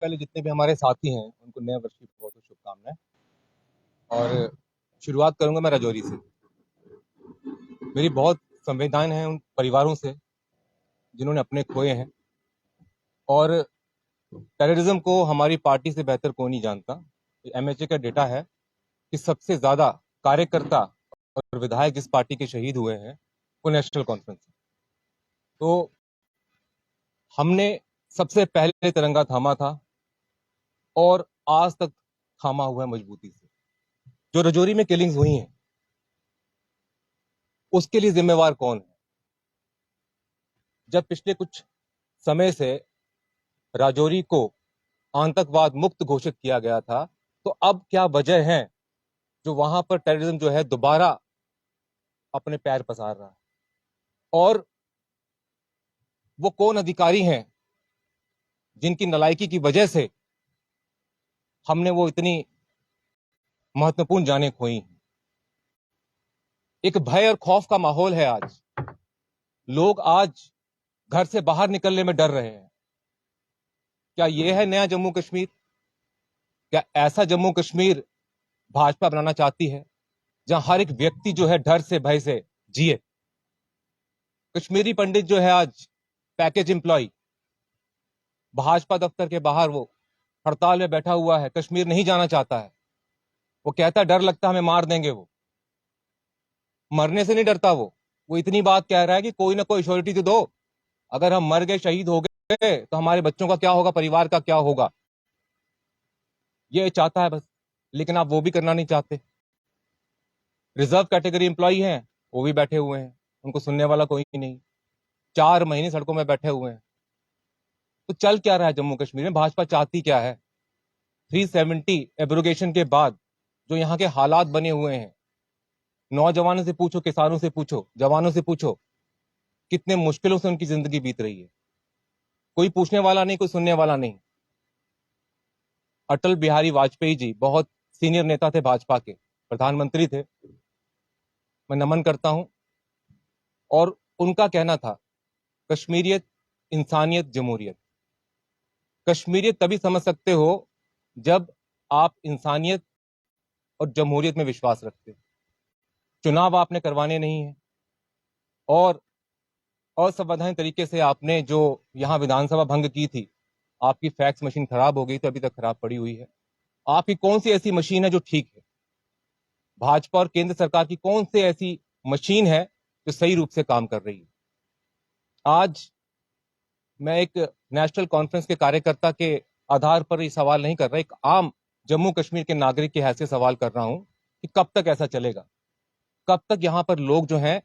पहले जितने भी हमारे साथी हैं उनको नए वर्ष की बहुत बहुत शुभकामनाएं। और शुरुआत करूंगा मैं राजौरी से। मेरी बहुत संवेदनाएं हैं उन परिवारों से जिन्होंने अपने खोए हैं। और टेररिज्म को हमारी पार्टी से बेहतर कोई नहीं जानता। एमएचए का डेटा है कि सबसे ज्यादा कार्यकर्ता और विधायक जिस पार्टी के शहीद हुए हैं वो नेशनल कॉन्फ्रेंस है। तो हमने सबसे पहले तिरंगा थामा था और आज तक थामा हुआ है मजबूती से। जो राजौरी में किलिंग्स हुई हैं उसके लिए जिम्मेवार कौन है? जब पिछले कुछ समय से राजौरी को आतंकवाद मुक्त घोषित किया गया था, तो अब क्या वजह है जो वहां पर टेररिज्म जो है दोबारा अपने पैर पसार रहा है? और वो कौन अधिकारी हैं जिनकी नालायकी की वजह से हमने वो इतनी महत्वपूर्ण जानें खोई? एक भय और खौफ का माहौल है आज। लोग आज घर से बाहर निकलने में डर रहे हैं। क्या ये है नया जम्मू कश्मीर? क्या ऐसा जम्मू कश्मीर भाजपा बनाना चाहती है जहां हर एक व्यक्ति जो है डर से भय से जिए? कश्मीरी पंडित जो है आज पैकेज एम्प्लॉय भाजपा दफ्तर के बाहर वो हड़ताल में बैठा हुआ है, कश्मीर नहीं जाना चाहता है। वो कहता है डर लगता है हमें मार देंगे। वो मरने से नहीं डरता। वो इतनी बात कह रहा है कि कोई ना कोई श्योरिटी तो दो। अगर हम मर गए, शहीद हो गए, तो हमारे बच्चों का क्या होगा, परिवार का क्या होगा? ये चाहता है बस। लेकिन आप वो भी करना नहीं चाहते। रिजर्व कैटेगरी एम्प्लॉय हैं, वो भी बैठे हुए हैं, उनको सुनने वाला कोई नहीं। 4 महीने सड़कों में बैठे हुए हैं। तो चल क्या रहा है जम्मू कश्मीर में? भाजपा चाहती क्या है? 370 एब्रोगेशन के बाद जो यहाँ के हालात बने हुए हैं, नौजवानों से पूछो, किसानों से पूछो, जवानों से पूछो, कितने मुश्किलों से उनकी जिंदगी बीत रही है। कोई पूछने वाला नहीं, कोई सुनने वाला नहीं। अटल बिहारी वाजपेयी जी बहुत सीनियर नेता थे, भाजपा के प्रधानमंत्री थे, मैं नमन करता हूं। और उनका कहना था कश्मीरियत, इंसानियत, जमहूरियत। कश्मीरियत तभी समझ सकते हो जब आप इंसानियत और जमहूरियत में विश्वास रखते हो। चुनाव आपने करवाने नहीं है और असंवैधानिक तरीके से आपने जो यहाँ विधानसभा भंग की थी, आपकी फैक्स मशीन खराब हो गई तो अभी तक खराब पड़ी हुई है। आपकी कौन सी ऐसी मशीन है जो ठीक है? भाजपा और केंद्र सरकार की कौन सी ऐसी मशीन है जो सही रूप से काम कर रही है? आज मैं एक नेशनल कॉन्फ्रेंस के कार्यकर्ता के आधार पर ये सवाल नहीं कर रहा, एक आम जम्मू कश्मीर के नागरिक की हैसियत सवाल कर रहा हूं कि कब तक ऐसा चलेगा? कब तक यहां पर लोग जो हैं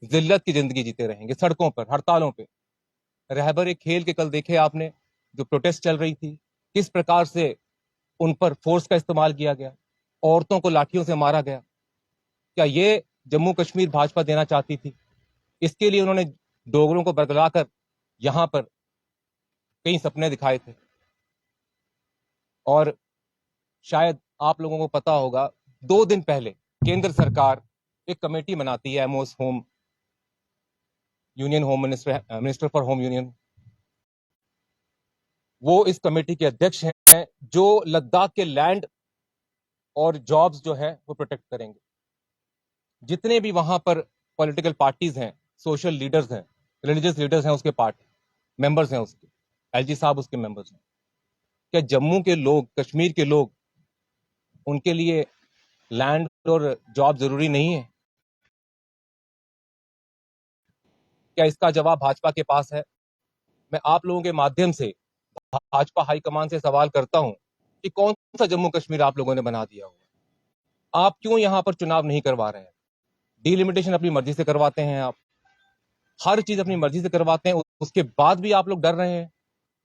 जिल्लत की जिंदगी जीते रहेंगे, सड़कों पर, हड़तालों पे? रहबर एक खेल के कल देखे आपने, जो प्रोटेस्ट चल रही थी, किस प्रकार से उन पर फोर्स का इस्तेमाल किया गया, औरतों को लाठियों से मारा गया। क्या ये जम्मू कश्मीर भाजपा देना चाहती थी? इसके लिए उन्होंने डोगरों को बरगलाकर यहां पर कई सपने दिखाए थे। और शायद आप लोगों को पता होगा, 2 दिन पहले केंद्र सरकार एक कमेटी बनाती है, MOS home union, home minister for home union. वो इस कमेटी के अध्यक्ष हैं जो लद्दाख के लैंड और जॉब्स जो है वो प्रोटेक्ट करेंगे। जितने भी वहां पर पॉलिटिकल पार्टीज हैं, सोशल लीडर्स हैं, रिलीजियस लीडर्स हैं, उसके पार्ट मेंबर्स हैं, उसके एलजी साहब उसके मेंबर्स हैं। क्या जम्मू के लोग, कश्मीर के लोग, उनके लिए लैंड और जॉब जरूरी नहीं है? क्या इसका जवाब भाजपा के पास है? मैं आप लोगों के माध्यम से भाजपा हाईकमान से सवाल करता हूं कि कौन सा जम्मू कश्मीर आप लोगों ने बना दिया हुआ? आप क्यों यहां पर चुनाव नहीं करवा रहे हैं? डिलिमिटेशन अपनी मर्जी से करवाते हैं आप, हर चीज अपनी मर्जी से करवाते हैं, उसके बाद भी आप लोग डर रहे हैं।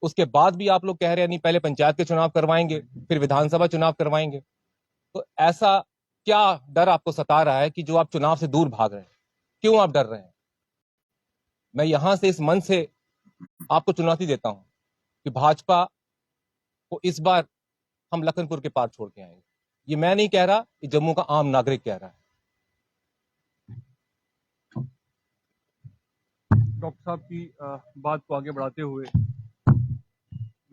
उसके बाद भी आप लोग कह रहे हैं नहीं, पहले पंचायत के चुनाव करवाएंगे, फिर विधानसभा चुनाव करवाएंगे। तो ऐसा क्या डर आपको सता रहा है कि जो आप चुनाव से दूर भाग रहे हैं? क्यों आप डर रहे हैं? मैं यहां से, इस मन से आपको चुनौती देता हूं कि भाजपा को इस बार हम लखनपुर के पार छोड़ के आएंगे। ये मैं नहीं कह रहा, ये जम्मू का आम नागरिक कह रहा है। डॉक्टर साहब की बात को आगे बढ़ाते हुए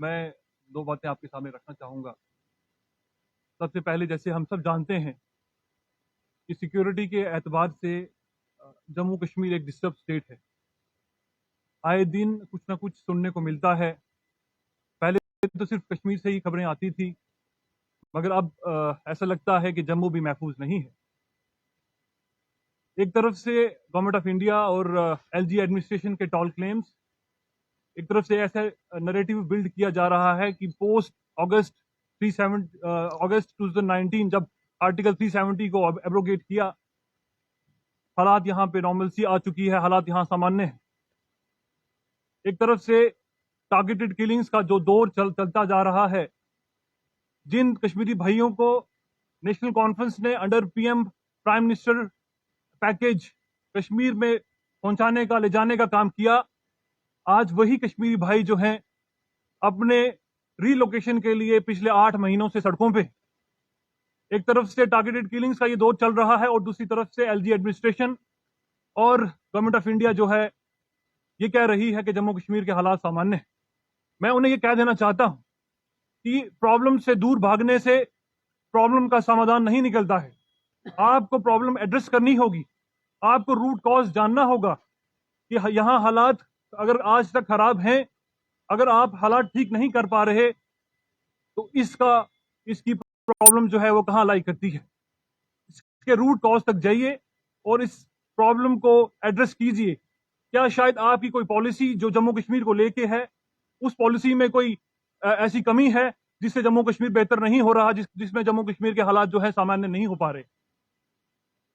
मैं दो बातें आपके सामने रखना चाहूँगा। सबसे पहले, जैसे हम सब जानते हैं कि सिक्योरिटी के एतबार से जम्मू कश्मीर एक डिस्टर्ब स्टेट है। आए दिन कुछ ना कुछ सुनने को मिलता है। पहले तो सिर्फ कश्मीर से ही खबरें आती थी, मगर अब ऐसा लगता है कि जम्मू भी महफूज नहीं है। एक तरफ से गवर्नमेंट ऑफ इंडिया और एलजी एडमिनिस्ट्रेशन के टॉल क्लेम्स, एक तरफ से ऐसा नैरेटिव बिल्ड किया जा रहा है कि पोस्ट अगस्त 2019 जब आर्टिकल 370 को एब्रोगेट किया, हालात यहाँ पे नॉर्मलसी आ चुकी है, हालात यहाँ सामान्य है। एक तरफ से टारगेटेड किलिंग्स का जो दौर चलता जा रहा है, जिन कश्मीरी भाइयों को नेशनल कॉन्फ्रेंस ने under PM prime minister package Kashmir में पहुंचाने का, ले जाने का काम किया, आज वही कश्मीरी भाई जो हैं अपने रीलोकेशन के लिए पिछले 8 महीनों से सड़कों पे। एक तरफ से टारगेटेड किलिंग्स का ये दौर चल रहा है और दूसरी तरफ से एलजी एडमिनिस्ट्रेशन और गवर्नमेंट ऑफ इंडिया जो है ये कह रही है कि जम्मू कश्मीर के हालात सामान्य है। मैं उन्हें ये कह देना चाहता हूं कि प्रॉब्लम से दूर भागने से प्रॉब्लम का समाधान नहीं निकलता है। आपको प्रॉब्लम एड्रेस करनी होगी, आपको रूट कॉज जानना होगा कि यहाँ हालात अगर आज तक खराब हैं, अगर आप हालात ठीक नहीं कर पा रहे तो इसकी प्रॉब्लम जो है वो कहाँ लाई करती है। इसके रूट कॉज तक जाइए और इस प्रॉब्लम को एड्रेस कीजिए। क्या शायद आपकी कोई पॉलिसी जो जम्मू कश्मीर को लेके है, उस पॉलिसी में कोई ऐसी कमी है जिससे जम्मू कश्मीर बेहतर नहीं हो रहा, जिसमें जम्मू कश्मीर के हालात जो है सामान्य नहीं हो पा रहे।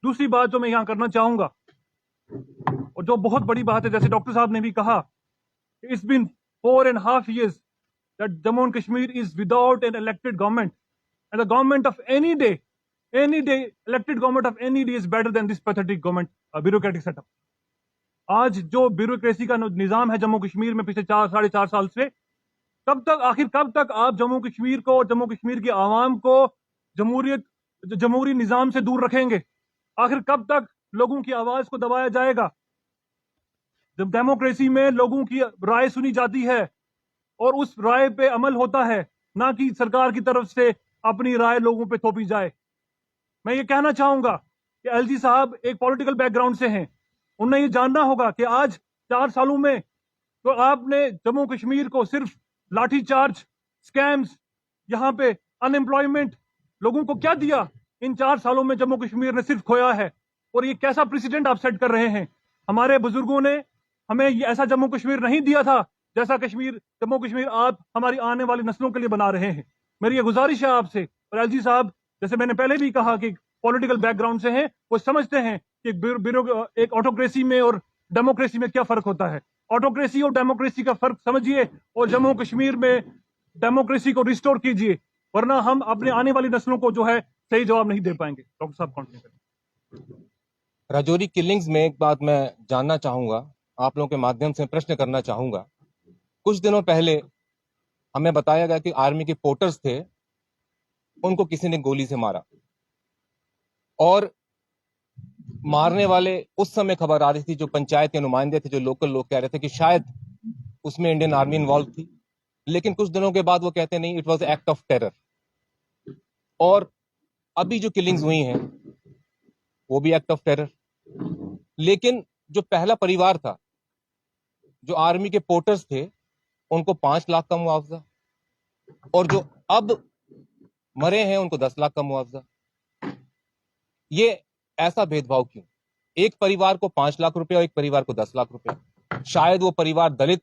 दूसरी बात जो मैं यहां करना चाहूंगा और जो बहुत बड़ी बात है, जैसे डॉक्टर साहब ने भी कहा, it's been 4.5 years that Jammu and Kashmir is without an elected government, and the government of any day, elected government of any day is better than this pathetic government bureaucratic setup. आज जो bureaucracy का निजाम है जम्मू कश्मीर में पिछले 4-4.5 साल से, आखिर कब तक आप जम्मू कश्मीर को, जम्मू कश्मीर की आवाम को जमहूरी निजाम से दूर रखेंगे? आखिर कब तक लोगों की आवाज को दबाया जाएगा? जब डेमोक्रेसी में लोगों की राय सुनी जाती है और उस राय पे अमल होता है, ना कि सरकार की तरफ से अपनी राय लोगों पे थोपी जाए। मैं ये कहना चाहूंगा कि एलजी साहब एक पॉलिटिकल बैकग्राउंड से हैं, उन्हें ये जानना होगा कि आज 4 सालों में तो आपने जम्मू कश्मीर को सिर्फ लाठीचार्ज, स्कैम्स, यहाँ पे अनएम्प्लॉयमेंट, लोगों को क्या दिया? इन 4 सालों में जम्मू कश्मीर ने सिर्फ खोया है। और ये कैसा प्रेसिडेंट आप सेट कर रहे हैं? हमारे बुजुर्गों ने हमें ये ऐसा जम्मू कश्मीर नहीं दिया था जैसा जम्मू कश्मीर आप हमारी आने वाली नस्लों के लिए बना रहे हैं। मेरी ये गुजारिश है आपसे। और एलजी साहब, जैसे मैंने पहले भी कहा कि पॉलिटिकल बैकग्राउंड से हैं, वो समझते हैं कि एक ऑटोक्रेसी में और डेमोक्रेसी में क्या फर्क होता है। ऑटोक्रेसी और डेमोक्रेसी का फर्क समझिए और जम्मू कश्मीर में डेमोक्रेसी को रिस्टोर कीजिए, वरना हम अपने आने वाली नस्लों को जो है सही जवाब नहीं दे पाएंगे। डॉक्टर साहब कंटिन्यू करें। राजौरी किलिंग्स में एक बात मैं जानना चाहूंगा, आप लोगों के माध्यम से प्रश्न करना चाहूंगा। कुछ दिनों पहले हमें बताया गया कि आर्मी के पोर्टर्स थे, उनको किसी ने गोली से मारा, और मारने वाले उस समय खबर आ रही थी, जो पंचायत के नुमाइंदे थे, जो लोकल लोग कह रहे थे कि शायद उसमें इंडियन आर्मी इन्वॉल्व थी। लेकिन कुछ दिनों के बाद वो कहते नहीं, it was act of terror. और अभी जो किलिंग्स हुई हैं वो भी एक्ट ऑफ टेरर। लेकिन जो पहला परिवार था, जो आर्मी के पोर्टर्स थे, उनको 5 लाख का मुआवजा, और जो अब मरे हैं उनको 10 लाख का मुआवजा। ये ऐसा भेदभाव क्यों? एक परिवार को 5 लाख रुपए और एक परिवार को 10 लाख रुपए। शायद वो परिवार दलित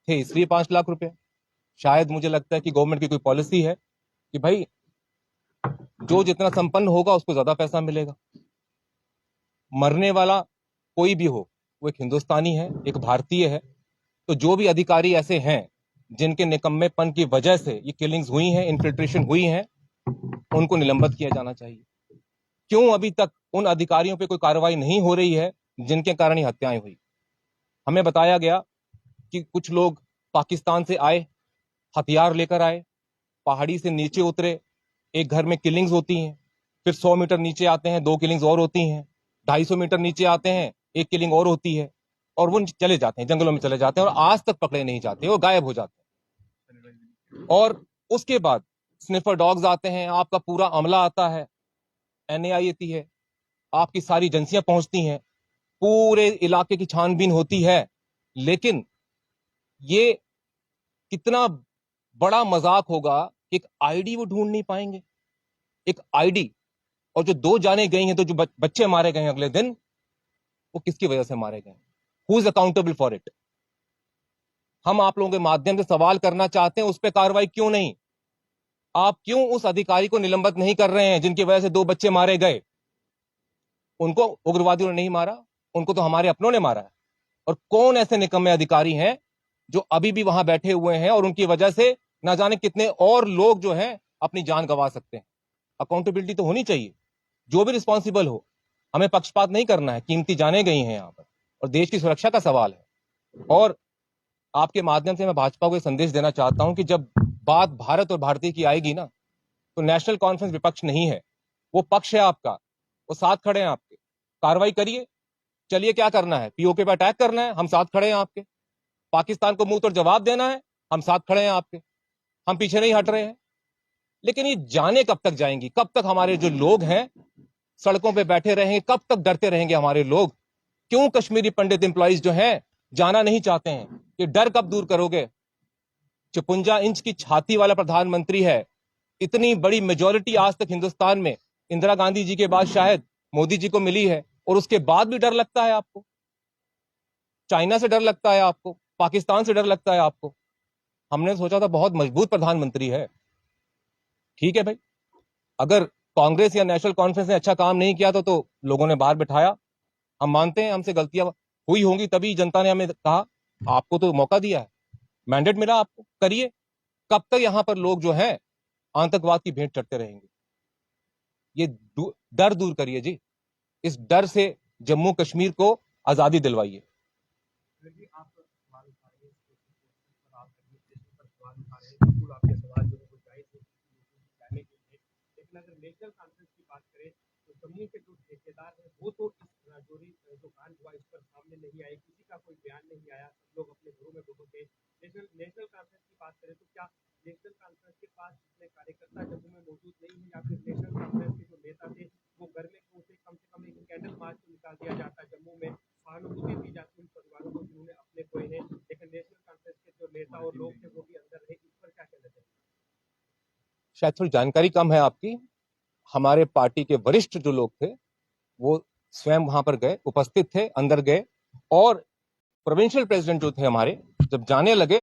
थे इसलिए 5 लाख रुपए। शायद मुझे लगता है कि गवर्नमेंट की कोई पॉलिसी है कि भाई जो जितना संपन्न होगा उसको ज्यादा पैसा मिलेगा। मरने वाला कोई भी हो, वो एक हिंदुस्तानी है, एक भारतीय है। तो जो भी अधिकारी ऐसे हैं जिनके निकम्मेपन की वजह से ये किलिंग्स हुई हैं, इन्फिल्ट्रेशन हुई हैं, उनको निलंबित किया जाना चाहिए। क्यों अभी तक उन अधिकारियों पे कोई कार्रवाई नहीं हो रही है जिनके कारण ये हत्याएं हुई? हमें बताया गया कि कुछ लोग पाकिस्तान से आए, हथियार लेकर आए, पहाड़ी से नीचे उतरे, एक घर में किलिंग्स होती हैं, फिर 100 मीटर नीचे आते हैं 2 किलिंग्स और होती हैं, 250 मीटर नीचे आते हैं 1 किलिंग और होती है, और वो चले जाते हैं, जंगलों में चले जाते हैं, और आज तक पकड़े नहीं जाते, वो गायब हो जाते हैं। और उसके बाद स्निफर डॉग्स आते हैं, आपका पूरा अमला आता है, एनएआई आती है, आपकी सारी एजेंसियां पहुंचती हैं, पूरे इलाके की छानबीन होती है। लेकिन ये कितना बड़ा मजाक होगा कि एक आईडी वो ढूंढ नहीं पाएंगे, एक आईडी। और जो 2 जाने गई हैं, तो जो बच्चे मारे गए हैं अगले दिन, वो किसकी वजह से मारे गए? Who is accountable for it? हम आप लोगों के माध्यम से सवाल करना चाहते हैं, उस पर कार्रवाई क्यों नहीं? आप क्यों उस अधिकारी को निलंबित नहीं कर रहे हैं जिनकी वजह से 2 बच्चे मारे गए? उनको उग्रवादियों ने नहीं मारा, उनको तो हमारे अपनों ने मारा है। और कौन ऐसे निकम्मे अधिकारी हैं जो अभी भी वहां बैठे हुए हैं और उनकी वजह से ना जाने कितने और लोग जो हैं अपनी जान गंवा सकते हैं? अकाउंटेबिलिटी तो होनी चाहिए। जो भी रिस्पॉन्सिबल हो, हमें पक्षपात नहीं करना है, कीमती जाने गई हैं यहां पर, और देश की सुरक्षा का सवाल है। और आपके माध्यम से मैं भाजपा को एक संदेश देना चाहता हूं कि जब बात भारत और भारतीय की आएगी ना, तो नेशनल कॉन्फ्रेंस विपक्ष नहीं है, वो पक्ष है आपका, वो साथ खड़े हैं आपके। कार्रवाई करिए, चलिए, क्या करना है? पीओके पे अटैक करना है, हम साथ खड़े हैं आपके। पाकिस्तान को मुंह तोड़ जवाब देना है, हम साथ खड़े हैं आपके, हम पीछे नहीं हट रहे हैं। लेकिन ये जाने कब तक जाएंगी? कब तक हमारे जो लोग हैं सड़कों पे बैठे रहेंगे? कब तक डरते रहेंगे हमारे लोग? क्यों कश्मीरी पंडित एम्प्लॉइज जो हैं जाना नहीं चाहते हैं? ये डर कब दूर करोगे? 56 इंच की छाती वाला प्रधानमंत्री है, इतनी बड़ी मेजोरिटी आज तक हिंदुस्तान में इंदिरा गांधी जी के बाद शायद मोदी जी को मिली है, और उसके बाद भी डर लगता है आपको? चाइना से डर लगता है आपको? पाकिस्तान से डर लगता है आपको? हमने सोचा था बहुत मजबूत प्रधानमंत्री है। ठीक है भाई, अगर कांग्रेस या नेशनल कॉन्फ्रेंस ने अच्छा काम नहीं किया तो लोगों ने बाहर बिठाया, हम मानते हैं हमसे गलतियां हुई होंगी, तभी जनता ने हमें कहा, आपको तो मौका दिया है, मैंडेट मिला आपको, करिए। कब तक यहां पर लोग जो हैं आतंकवाद की भेंट चढ़ते रहेंगे? ये डर दूर करिए जी, इस डर से जम्मू कश्मीर को आजादी दिलवाइए। आप सवाल उठा रहे हैं, पर आप एडमिनिस्ट्रेशन पर सवाल उठा रहे हैं, बिल्कुल आपके सवाल जो है वो जायज है, जाने के लिए। लेकिन अगर नेशनल कॉन्फ्रेंस की बात करें तो जम्मू के जो ठेकेदार हैं वो तो इस जो कांड हुआ इस पर सामने नहीं आए, किसी का कोई बयान नहीं आया, सब लोग अपने घरों में घुस गए। नेशनल कॉन्फ्रेंस की बात करें तो क्या नेशनल कॉन्फ्रेंस के पास इतने कार्यकर्ता जम्मू में मौजूद नहीं है, या फिर नेशनल कॉन्फ्रेंस के जो नेता थे वो घर में से कम एक कैंडल मार्च को निकाल दिया जाता जम्मू में, सहानुभूति दी जाती उन परिवारों को जिन्होंने अपने खोए हैं, लेकिन नेशनल कॉन्फ्रेंस के जो नेता और लोग थे वो भी अंदर रहे, इस पर क्या कहना चाहिए? शायद थोड़ी जानकारी कम है आपकी। हमारे पार्टी के वरिष्ठ जो लोग थे वो स्वयं वहां पर गए, उपस्थित थे, अंदर गए, और प्रोविंशियल प्रेसिडेंट जो थे हमारे, जब जाने लगे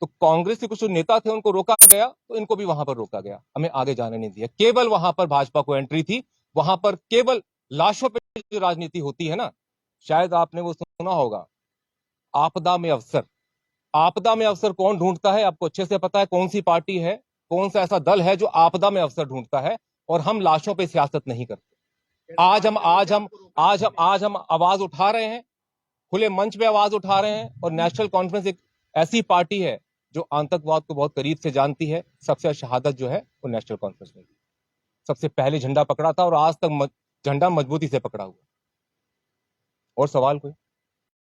तो कांग्रेस के कुछ जो नेता थे उनको रोका गया, तो इनको भी वहां पर रोका गया, हमें आगे जाने नहीं दिया। केवल वहां पर भाजपा को एंट्री थी, वहां पर केवल लाशों पे जो राजनीति होती है ना, शायद आपने वो सुना होगा, आपदा में अवसर। आपदा में अवसर कौन ढूंढता है? आपको अच्छे से पता है कौन सी पार्टी है, कौन सा ऐसा दल है जो आपदा में अवसर ढूंढता है, और हम लाशों पे सियासत नहीं करते। आज हम आवाज उठा रहे हैं, खुले मंच पे आवाज उठा रहे हैं, और नेशनल कॉन्फ्रेंस एक ऐसी पार्टी है जो आतंकवाद को बहुत करीब से जानती है। सबसे शहादत जो है वो नेशनल कॉन्फ्रेंस में सबसे पहले झंडा पकड़ा था, और आज तक झंडा मजबूती से पकड़ा हुआ। और सवाल कोई?